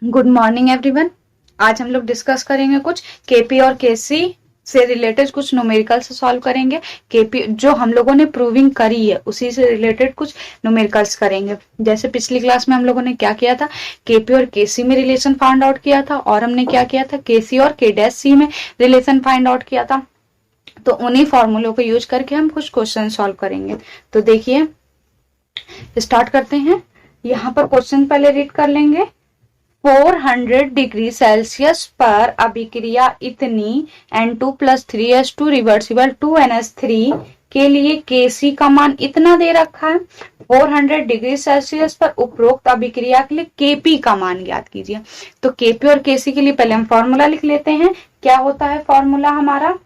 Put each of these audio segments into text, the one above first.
Good morning everyone. आज हम लोग डिस्कस करेंगे कुछ केपी और केसी से रिलेटेड कुछ न्यूमेरिकल से सॉल्व करेंगे। केपी जो हम लोगों ने प्रूविंग करी है उसी से रिलेटेड कुछ न्यूमेरिकल्स करेंगे। जैसे पिछली क्लास में हम लोगों ने क्या किया था, केपी और केसी में रिलेशन फाइंड आउट किया था, और हमने क्या किया था, केसी और के डैश सी में रिलेशन फाइंड आउट किया था। तो उन्हीं फॉर्मूलों को यूज करके हम कुछ क्वेश्चन सॉल्व करेंगे। तो देखिए स्टार्ट करते हैं। यहाँ पर क्वेश्चन पहले रीड कर लेंगे। 400 डिग्री सेल्सियस पर अभिक्रिया इतनी N2 plus 3H2 reversible 2NH3 के लिए Kc का मान इतना दे रखा है। 400 डिग्री सेल्सियस पर उपरोक्त अभिक्रिया के लिए Kp का मान ज्ञात कीजिए। तो Kp और Kc के लिए पहले हम फॉर्मूला लिख लेते हैं। क्या होता है फॉर्मूला हमारा,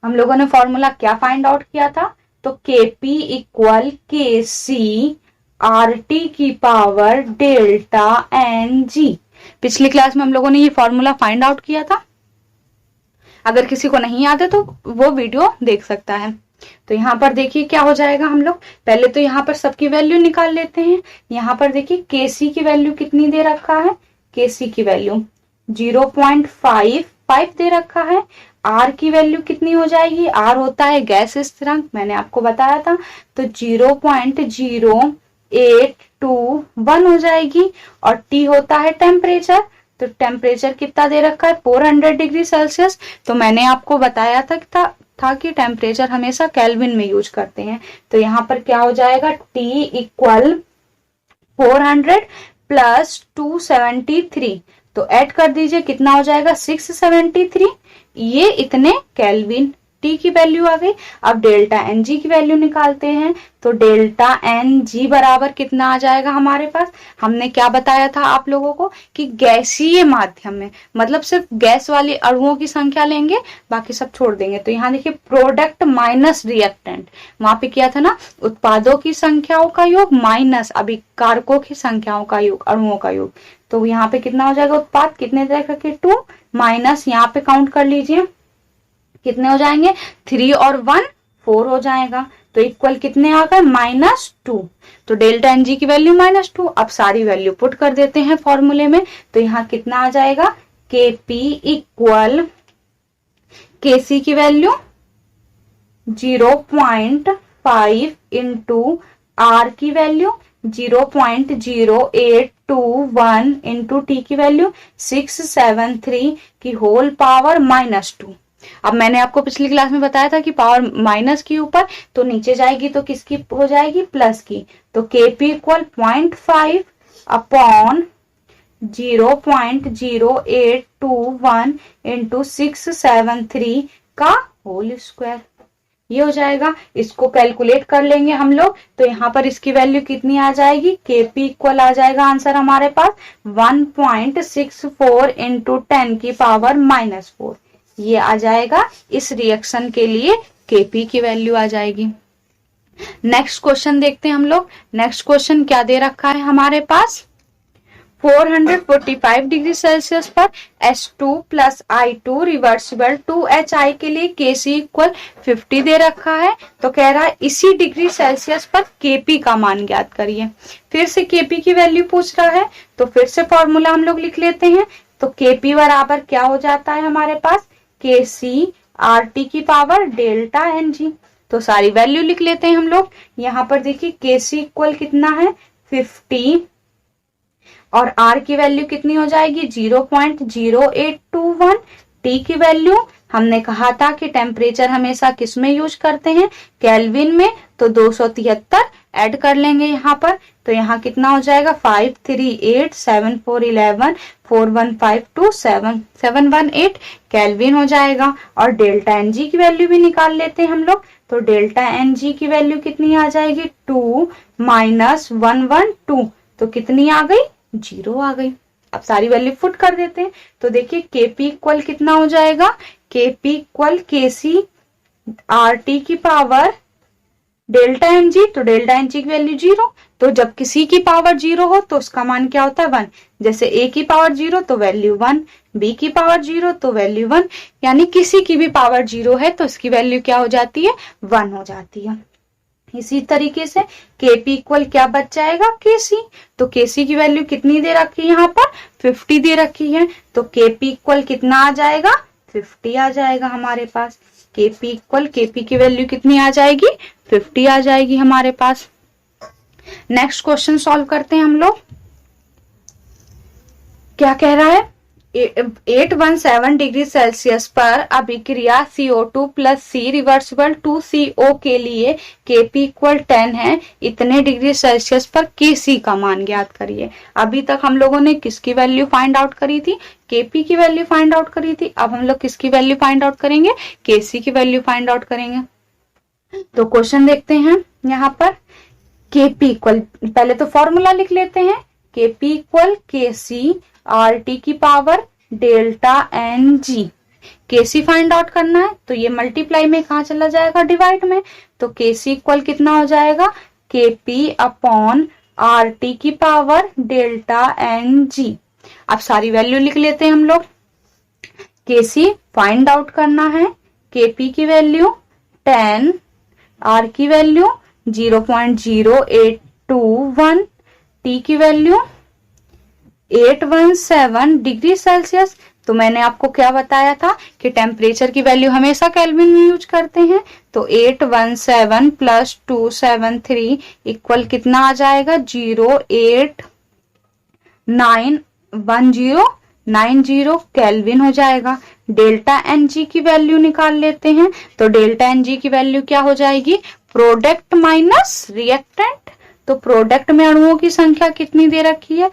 हम लोगों ने फॉर्मूला क्या फाइंड आउट किया था, तो Kp इक्वल Kc RT की पावर डेल्टा एन जी। पिछली क्लास में हम लोगों ने ये फॉर्मूला फाइंड आउट किया था। अगर किसी को नहीं याद है तो वो वीडियो देख सकता है। तो यहाँ पर देखिए क्या हो जाएगा, हम लोग पहले तो यहाँ पर सबकी वैल्यू निकाल लेते हैं। यहाँ पर देखिए केसी की वैल्यू कितनी दे रखा है, केसी की वैल्यू 0.55 दे रखा है। आर की वैल्यू कितनी हो जाएगी, आर होता है गैस स्थिरांक, मैंने आपको बताया था। तो 0.0821 हो जाएगी। और टी होता है टेम्परेचर, तो टेम्परेचर कितना दे रखा है 400 डिग्री सेल्सियस। तो मैंने आपको बताया था कि टेम्परेचर हमेशा केल्विन में यूज करते हैं। तो यहाँ पर क्या हो जाएगा, T इक्वल 400 प्लस 273, तो ऐड कर दीजिए कितना हो जाएगा 673। ये इतने केल्विन टी की वैल्यू आ गई। अब डेल्टा एन जी की वैल्यू निकालते हैं। तो डेल्टा एन जी बराबर कितना आ जाएगा हमारे पास, हमने क्या बताया था आप लोगों को कि गैसीय माध्यम में मतलब सिर्फ गैस वाले अणुओं की संख्या लेंगे, बाकी सब छोड़ देंगे। तो यहाँ देखिए प्रोडक्ट माइनस रिएक्टेंट, वहां पे किया था ना, उत्पादों की संख्याओं का योग माइनस अभिकारकों की संख्याओं का योग, अणुओं का योग। तो यहाँ पे कितना हो जाएगा, उत्पाद कितने तरह के 2 माइनस यहाँ पे काउंट कर लीजिए कितने हो जाएंगे, 3 और 1 4 हो जाएगा। तो इक्वल कितने आ गए -2। तो डेल्टा एन जी की वैल्यू -2। अब सारी वैल्यू पुट कर देते हैं फॉर्मूले में। तो यहाँ कितना आ जाएगा, केपी इक्वल केसी की वैल्यू 0.5 इंटू आर की वैल्यू 0.0821 इंटू टी की वैल्यू 673 की होल पावर -2। अब मैंने आपको पिछली क्लास में बताया था कि पावर माइनस की ऊपर तो नीचे जाएगी तो किसकी हो जाएगी, प्लस की। तो केपी इक्वल 0.5 अपॉन 0.0821 इंटू 673 का होल स्क्वायर, ये हो जाएगा। इसको कैलकुलेट कर लेंगे हम लोग। तो यहाँ पर इसकी वैल्यू कितनी आ जाएगी, केपी इक्वल आ जाएगा आंसर हमारे पास 1.64 इंटू 10 की पावर -4। ये आ जाएगा इस रिएक्शन के लिए केपी की वैल्यू आ जाएगी। नेक्स्ट क्वेश्चन देखते हैं हम लोग। नेक्स्ट क्वेश्चन क्या दे रखा है हमारे पास, 445 डिग्री सेल्सियस पर H2 plus I2 reversible 2HI के लिए Kc इक्वल 50 दे रखा है। तो कह रहा है इसी डिग्री सेल्सियस पर Kp का मान ज्ञात करिए। फिर से Kp की वैल्यू पूछ रहा है, तो फिर से फॉर्मूला हम लोग लिख लेते हैं। तो Kp बराबर क्या हो जाता है हमारे पास, Kc RT की पावर डेल्टा एन जी। तो सारी वैल्यू लिख लेते हैं हम लोग। यहाँ पर देखिए Kc इक्वल कितना है 50 और R की वैल्यू कितनी हो जाएगी 0.0821। T की वैल्यू हमने कहा था कि टेम्परेचर हमेशा किस में यूज करते हैं, केल्विन में। तो 273 ऐड कर लेंगे यहाँ पर। तो यहाँ कितना हो जाएगा 538 7411 4152 718 केल्विन हो जाएगा। और डेल्टा एन जी की वैल्यू भी निकाल लेते हैं हम लोग। तो डेल्टा एन जी की वैल्यू कितनी आ जाएगी 2 माइनस 112, तो कितनी आ गई 0 आ गई। अब सारी वैल्यू पुट कर देते हैं। तो देखिए केपी इक्वल कितना हो जाएगा, केपी इक्वल केसी आरटी की पावर डेल्टा एन जी। तो डेल्टा एन जी की वैल्यू 0। तो जब किसी की पावर 0 हो तो उसका मान क्या होता है 1। जैसे ए की पावर 0 तो वैल्यू 1, बी की पावर 0 तो वैल्यू 1, यानी किसी की भी पावर 0 है तो इसकी वैल्यू क्या हो जाती है 1 हो जाती है। इसी तरीके से Kp इक्वल क्या बच जाएगा, Kc। तो Kc की वैल्यू कितनी दे रखी है, यहाँ पर 50 दे रखी है। तो Kp इक्वल कितना आ जाएगा, 50 आ जाएगा हमारे पास। Kp इक्वल Kp की वैल्यू कितनी आ जाएगी, 50 आ जाएगी हमारे पास। नेक्स्ट क्वेश्चन सॉल्व करते हैं हम लोग। क्या कह रहा है, 817 डिग्री सेल्सियस पर अभिक्रिया CO2 प्लस सी रिवर्सिबल 2CO के लिए Kp इक्वल 10 है। इतने डिग्री सेल्सियस पर Kc का मान ज्ञात करिए। अभी तक हम लोगों ने किसकी वैल्यू फाइंड आउट करी थी, Kp की वैल्यू फाइंड आउट करी थी। अब हम लोग किसकी वैल्यू फाइंड आउट करेंगे, Kc की वैल्यू फाइंड आउट करेंगे। तो क्वेश्चन देखते हैं यहाँ पर। Kp इक्वल, पहले तो फॉर्मूला लिख लेते हैं, Kp इक्वल Kc RT की power delta N G. Kc find out करना है तो ये मल्टीप्लाई में कहा चला जाएगा, डिवाइड में। तो Kc इक्वल कितना हो जाएगा, Kp अपॉन RT की पावर डेल्टा एन जी। अब सारी वैल्यू लिख लेते हैं हम लोग। Kc फाइंड आउट करना है, Kp की वैल्यू 10, R की वैल्यू 0.0821, T की वैल्यू 817 डिग्री सेल्सियस। तो मैंने आपको क्या बताया था कि टेम्परेचर की वैल्यू हमेशा केल्विन में यूज करते हैं। तो 817 प्लस 273 इक्वल कितना आ जाएगा, 0891090 केल्विन हो जाएगा। डेल्टा एन जी की वैल्यू निकाल लेते हैं। तो डेल्टा एन जी की वैल्यू क्या हो जाएगी, प्रोडक्ट माइनस रिएक्टेंट। तो प्रोडक्ट में अणुओं की संख्या कितनी दे रखी है,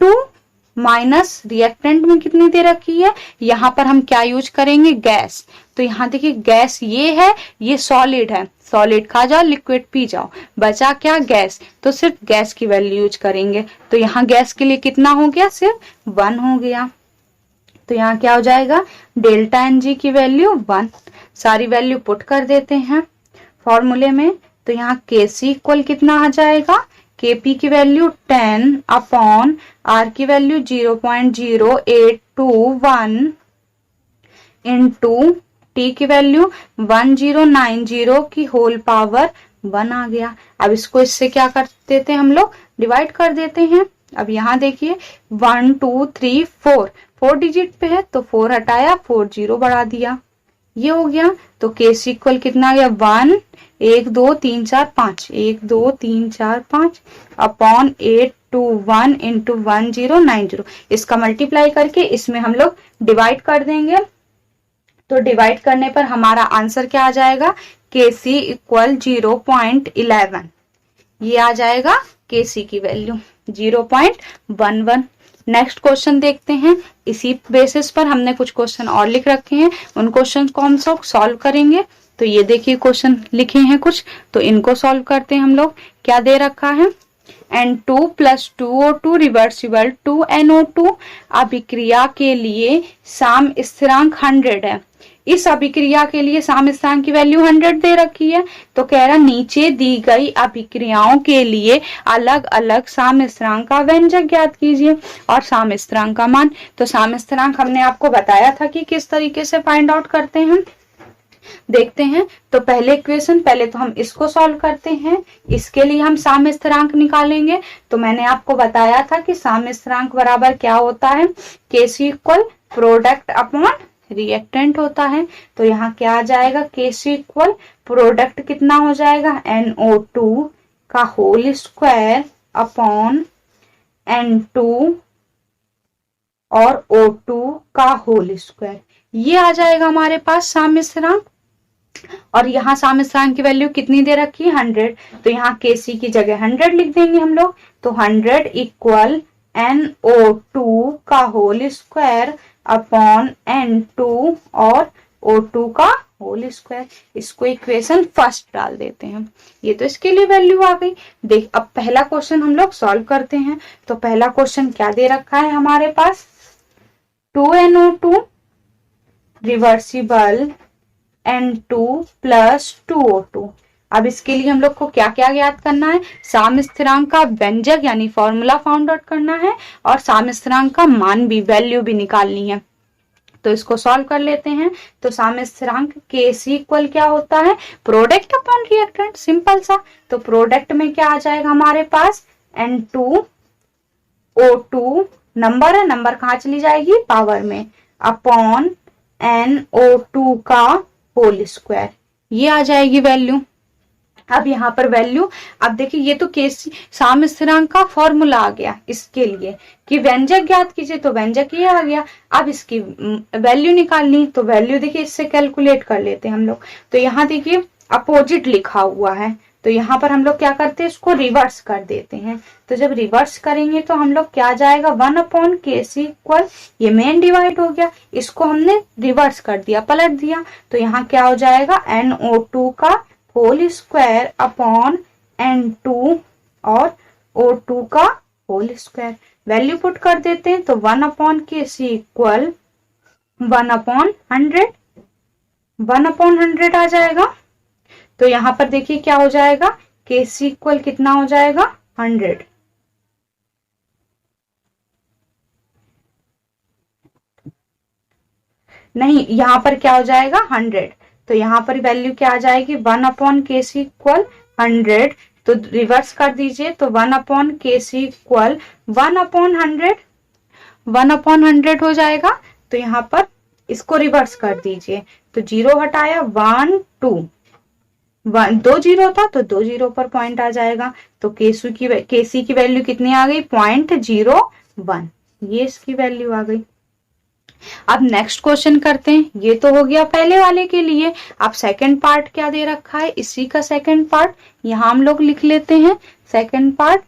2, माइनस रिएक्टेंट में कितनी दे रखी है। यहाँ पर हम क्या यूज करेंगे, गैस। तो यहाँ देखिए गैस ये है, ये सॉलिड है, सॉलिड खा जाओ लिक्विड पी जाओ, बचा क्या, गैस। तो सिर्फ गैस की वैल्यू यूज करेंगे। तो यहाँ गैस के लिए कितना हो गया, सिर्फ 1 हो गया। तो यहाँ क्या हो जाएगा, डेल्टा एन जी की वैल्यू 1। सारी वैल्यू पुट कर देते हैं फॉर्मूले में। तो यहाँ Kc इक्वल कितना आ जाएगा, Kp की वैल्यू 10 अपॉन R की वैल्यू 0.0821 इंटू T की वैल्यू 1090 की होल पावर 1 आ गया। अब इसको इससे क्या कर देते हैं हम लोग, डिवाइड कर देते हैं। अब यहाँ देखिए 1 2 3 4 डिजिट पे है तो 4 हटाया, 4 0 बढ़ा दिया, ये हो गया। तो Kc इक्वल कितना आ गया, 1 1 2 3 4 5 1 2 3 4 5 अपॉन 821 इंटू 1090। इसका मल्टीप्लाई करके इसमें हम लोग डिवाइड कर देंगे। तो डिवाइड करने पर हमारा आंसर क्या आ जाएगा, Kc इक्वल 0.11। ये आ जाएगा Kc की वैल्यू 0.11। नेक्स्ट क्वेश्चन देखते हैं। इसी बेसिस पर हमने कुछ क्वेश्चन और लिख रखे हैं, उन क्वेश्चन को हम सब सॉल्व करेंगे। तो ये देखिए क्वेश्चन लिखे हैं कुछ, तो इनको सॉल्व करते हैं हम लोग। क्या दे रखा है, N2 plus 2O2 reversible 2NO2 अभिक्रिया के लिए साम स्थिरांक 100 है। इस अभिक्रिया के लिए साम स्थिरांक की वैल्यू 100 दे रखी है। तो कह रहा नीचे दी गई अभिक्रियाओं के लिए अलग अलग साम स्थिरांक का व्यंजक ज्ञात कीजिए और साम स्थिरांक का मान। तो साम स्थिरांक हमने आपको बताया था कि किस तरीके से फाइंड आउट करते हैं, देखते हैं। तो पहले इक्वेशन, पहले तो हम इसको सॉल्व करते हैं। इसके लिए हम साम स्थिरांक निकालेंगे। तो मैंने आपको बताया था कि साम स्थिरांक बराबर क्या होता है, Kc equal product upon reactant होता है। तो यहाँ क्या आ जाएगा, Kc इक्वल प्रोडक्ट कितना हो जाएगा, NO2 का होल स्क्वायर अपॉन N2 और O2 का होल स्क्वायर। ये आ जाएगा हमारे पास साम स्थिरांक। और यहाँ साम स्थिरांक की वैल्यू कितनी दे रखी है, 100। तो यहाँ Kc की जगह 100 लिख देंगे हम लोग। तो 100 इक्वल NO2 का होल स्क्वायर अपॉन N2 और O2 का होल स्क्वायर। इसको इक्वेशन फर्स्ट डाल देते हैं। ये तो इसके लिए वैल्यू आ गई। देख अब पहला क्वेश्चन हम लोग सॉल्व करते हैं। तो पहला क्वेश्चन क्या दे रखा है हमारे पास, 2NO2 reversible N2 plus 2O2। अब इसके लिए हम लोग को क्या क्या ज्ञात करना है, साम स्थिरांक का व्यंजक यानी फॉर्मूला फाउंड आउट करना है और साम स्थिरांक का मान भी, वैल्यू भी निकालनी है। तो इसको सॉल्व कर लेते हैं। तो साम्य स्थिरांक Kc इक्वल क्या होता है, प्रोडक्ट अपॉन रिएक्टेंट, सिंपल सा। तो प्रोडक्ट में क्या आ जाएगा हमारे पास, N2O2, नंबर है, नंबर कहाँ चली जाएगी, पावर में, अपॉन NO2 का होल स्क्वायर, ये आ जाएगी वैल्यू। अब यहाँ पर वैल्यू, अब देखिए ये तो केसी साम्य स्थिरांक का फॉर्मूला आ गया इसके लिए कि व्यंजक ज्ञात कीजिए, तो व्यंजक ये आ गया। अब इसकी वैल्यू निकालनी, तो वैल्यू देखिए इससे कैलकुलेट कर लेते हैं हम लोग। तो यहाँ देखिए अपोजिट लिखा हुआ है, तो यहाँ पर हम लोग क्या करते हैं, इसको रिवर्स कर देते हैं। तो जब रिवर्स करेंगे तो हम लोग क्या आ जाएगा, 1/Kc इक्वल, ये मेन डिवाइड हो गया, इसको हमने रिवर्स कर दिया, पलट दिया। तो यहाँ क्या हो जाएगा, NO2 का होल स्क्वायर अपॉन N2 और O2 का होल स्क्वायर। वैल्यू पुट कर देते हैं, तो 1/Kc इक्वल 1/100, 1/100 आ जाएगा। तो यहाँ पर देखिए क्या हो जाएगा, Kc इक्वल कितना हो जाएगा, 100। नहीं, यहाँ पर क्या हो जाएगा, 100। तो यहाँ पर वैल्यू क्या आ जाएगी, 1/Kc इक्वल 100। तो रिवर्स कर दीजिए, तो 1/Kc इक्वल 1/100, 1/100 हो जाएगा। तो यहाँ पर इसको रिवर्स कर दीजिए, तो 0 हटाया, 1 2 दो जीरो था, तो 2 जीरो पर पॉइंट आ जाएगा। तो केसी की वैल्यू कितनी आ गई, 0.01, ये इसकी वैल्यू आ गई। अब नेक्स्ट क्वेश्चन करते हैं, ये तो हो गया पहले वाले के लिए। अब सेकंड पार्ट क्या दे रखा है, इसी का सेकंड पार्ट यहाँ हम लोग लिख लेते हैं। Second part,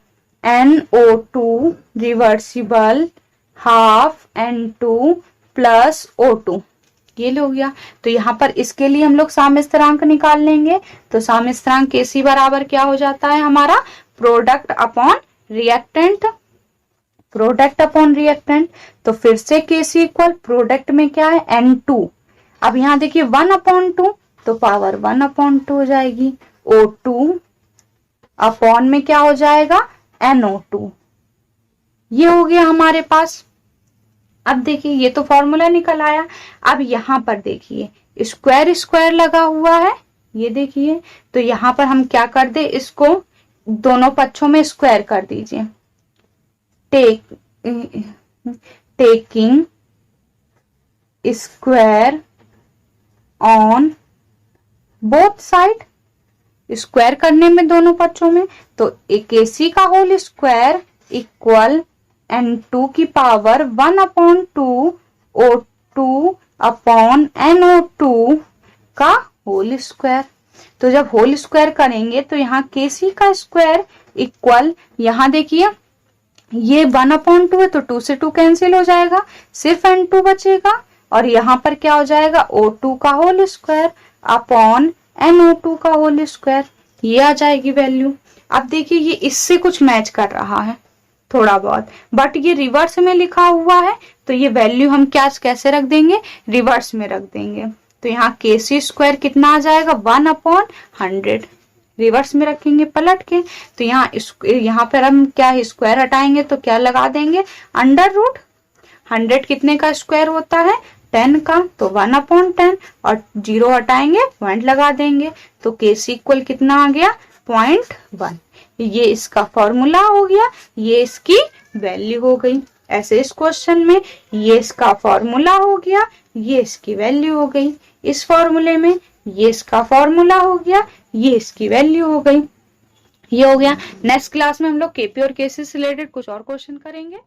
NO2 reversible half N2 plus O2, ये हो गया। तो यहाँ पर इसके लिए हम लोग साम्य स्थिरांक निकाल लेंगे। तो साम्य स्थिरांक Kc बराबर क्या हो जाता है हमारा, product upon reactant, product upon reactant. तो फिर से Kc इक्वल, प्रोडक्ट में क्या है, N2। अब यहाँ देखिए 1/2, तो पावर 1/2 हो जाएगी। O2 अपॉन में क्या हो जाएगा, NO2, ये हो गया हमारे पास। अब देखिए ये तो फॉर्मूला निकल आया। अब यहाँ पर देखिए स्क्वायर स्क्वायर लगा हुआ है, ये देखिए। तो यहाँ पर हम क्या कर दे, इसको दोनों पक्षों में स्क्वायर कर दीजिए। Taking square on both side, square करने में दोनों पक्षों में, तो Kc का होल स्क्वायर इक्वल N2 की पावर 1/2 O2 अपॉन NO2 का होल स्क्वायर। तो जब होल स्क्वायर करेंगे तो यहाँ Kc का स्क्वायर इक्वल, यहाँ देखिए ये 1/2 है, तो 2 से 2 कैंसिल हो जाएगा, सिर्फ N2 बचेगा। और यहाँ पर क्या हो जाएगा, O2 का होल स्क्वायर अपॉन NO2 का होल स्क्वायर, ये आ जाएगी वैल्यू। अब देखिए ये इससे कुछ मैच कर रहा है थोड़ा बहुत, बट ये रिवर्स में लिखा हुआ है, तो ये वैल्यू हम क्या कैसे रख देंगे, रिवर्स में रख देंगे। तो यहाँ Kc स्क्वायर कितना आ जाएगा, 1/100, रिवर्स में रखेंगे पलट के। तो यहाँ पर हम क्या स्क्वायर हटाएंगे, तो क्या लगा देंगे, अंडर रूट। 100 कितने का स्क्वायर होता है, 10 का, तो 1/10, और 0 हटाएंगे, पॉइंट लगा देंगे। तो Kc इक्वल कितना आ गया, 0.1। ये इसका फॉर्मूला हो गया, ये इसकी वैल्यू हो गई। ऐसे इस क्वेश्चन में ये इसका फॉर्मूला हो गया, ये इसकी वैल्यू हो गई। इस फॉर्मूले में ये इसका फॉर्मूला हो गया, ये इसकी वैल्यू हो गई। ये हो गया। नेक्स्ट क्लास में हम लोग केपी और केसी से रिलेटेड कुछ और क्वेश्चन करेंगे।